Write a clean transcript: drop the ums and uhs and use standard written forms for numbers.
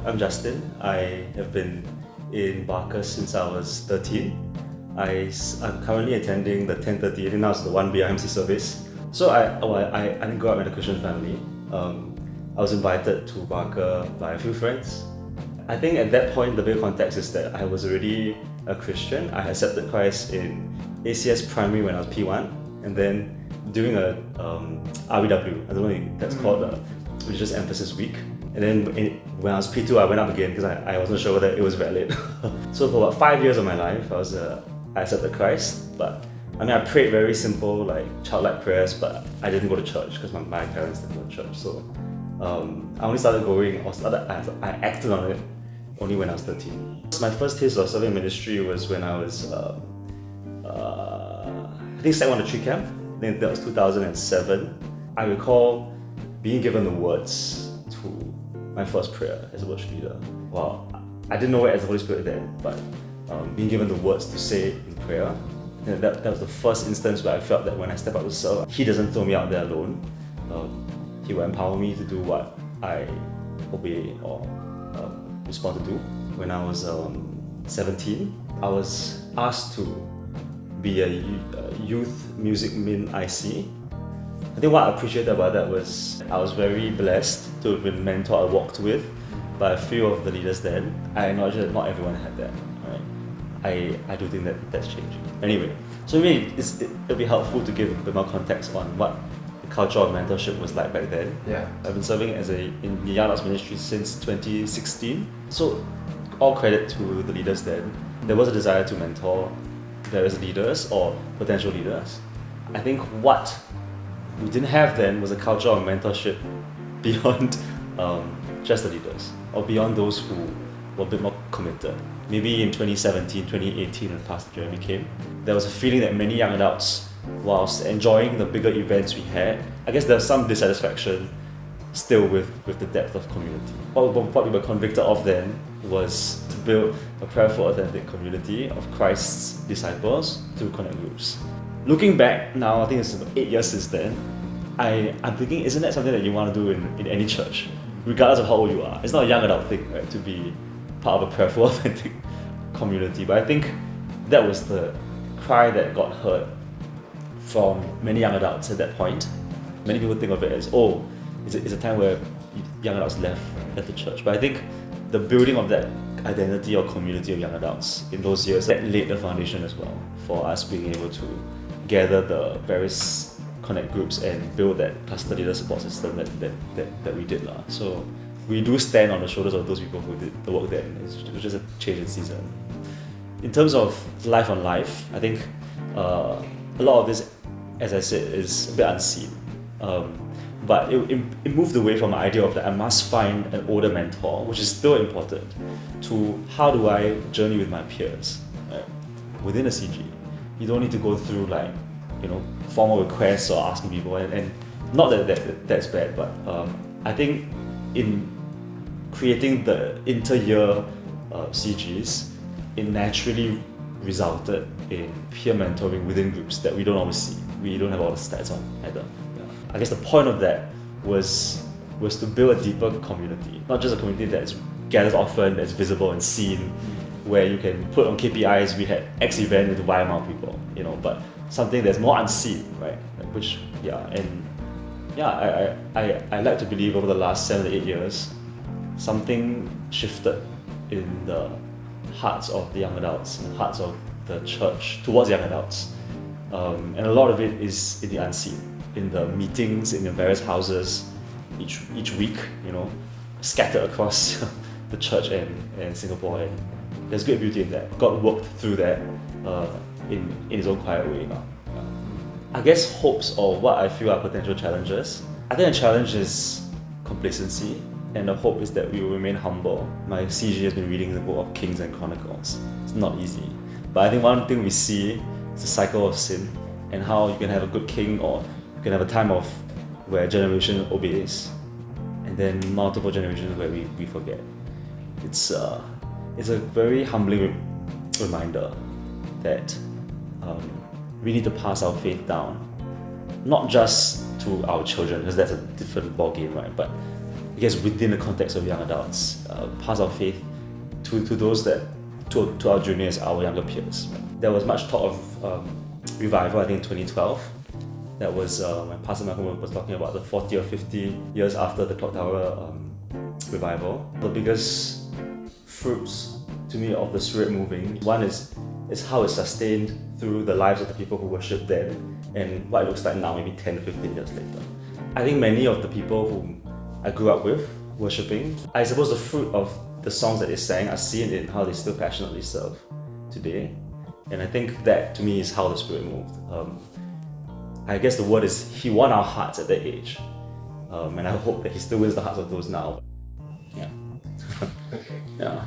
I'm Justin. I have been in Barker since I was 13. I'm currently attending the 10:30, I think now it's the 1 BRMC service. So I didn't grow up in a Christian family. I was invited to Barker by a few friends. I think at that point the big context is that I was already a Christian. I accepted Christ in ACS primary when I was P1, and then during a REW, I don't know if that's called a Religious Emphasis Week. And then when I was P2, I went up again because I wasn't sure whether it was valid. So for about 5 years of my life, I accepted Christ, but I mean I prayed very simple, like childlike prayers, but I didn't go to church because my parents didn't go to church. So I only started going, I acted on it only when I was 13. So my first taste of serving ministry was when I was, I think Sec 1 Church Camp. I think that was 2007. I recall being given the words to my first prayer as a worship leader. Wow, I didn't know it as the Holy Spirit then, but being given the words to say in prayer, that was the first instance where I felt that when I step out to serve, He doesn't throw me out there alone. He will empower me to do what I obey or respond to do. When I was 17, I was asked to be a youth music min IC. I think what I appreciated about that was I was very blessed to have been mentored and walked with by a few of the leaders then. I acknowledge that not everyone had that. Right? I do think that that's changing. Anyway, so maybe it'll be helpful to give a bit more context on what the culture of mentorship was like back then. Yeah. I've been serving in the young adults ministry since 2016. So all credit to the leaders then. There was a desire to mentor various leaders or potential leaders. I think what we didn't have then was a culture of mentorship beyond just the leaders, or beyond those who were a bit more committed. Maybe in 2017, 2018 when Pastor Jeremy came, there was a feeling that many young adults, whilst enjoying the bigger events we had, I guess there was some dissatisfaction still with the depth of community. What we were convicted of then was to build a prayerful, authentic community of Christ's disciples through connect groups. Looking back now, I think it's about 8 years since then, I'm thinking, isn't that something that you want to do in any church, regardless of how old you are? It's not a young adult thing, right, to be part of a prayerful, authentic community. But I think that was the cry that got heard from many young adults at that point. Many people think of it as, it's a time where young adults left the church. But I think the building of that identity or community of young adults in those years, that laid the foundation as well for us being able to gather the various connect groups and build that cluster leader support system that we did. So we do stand on the shoulders of those people who did the work then. It was just a change in season. In terms of life on life, I think a lot of this, as I said, is a bit unseen. But it moved away from the idea of that I must find an older mentor, which is still important, to how do I journey with my peers, right? Within a CG. You don't need to go through formal requests or asking people, and not that's bad, but I think in creating the inter-year CGs, it naturally resulted in peer mentoring within groups that we don't always see. We don't have all the stats on either. I guess the point of that was to build a deeper community, not just a community that gathers often, that's visible and seen, where you can put on KPIs. We had X event with Y amount of people, but something that's more unseen, right? I like to believe over the last 7 to 8 years, something shifted in the hearts of the young adults, in the hearts of the church towards young adults, and a lot of it is in the unseen. In the meetings in the various houses each week, scattered across the church and Singapore, and there's great beauty in that. God worked through that in His own quiet way. I guess hopes, or what I feel are potential challenges. I think the challenge is complacency, and the hope is that we will remain humble. My CG has been reading the book of Kings and Chronicles. It's not easy, but I think one thing we see is the cycle of sin, and how you can have a good king, or you can have a time where a generation obeys, and then multiple generations where we forget. It's a very humbling reminder that we need to pass our faith down, not just to our children, because that's a different ballgame, right? But I guess within the context of young adults, pass our faith to those that, to our juniors, our younger peers. There was much talk of revival, I think in 2012. That was when Pastor Malcolm was talking about the 40 or 50 years after the Clock Tower revival. The biggest fruits to me of the Spirit moving, one is how it's sustained through the lives of the people who worship then and what it looks like now, maybe 10 to 15 years later. I think many of the people whom I grew up with worshiping, I suppose the fruit of the songs that they sang are seen in how they still passionately serve today. And I think that to me is how the Spirit moved. I guess the word is He won our hearts at that age. And I hope that He still wins the hearts of those now. Yeah. Yeah.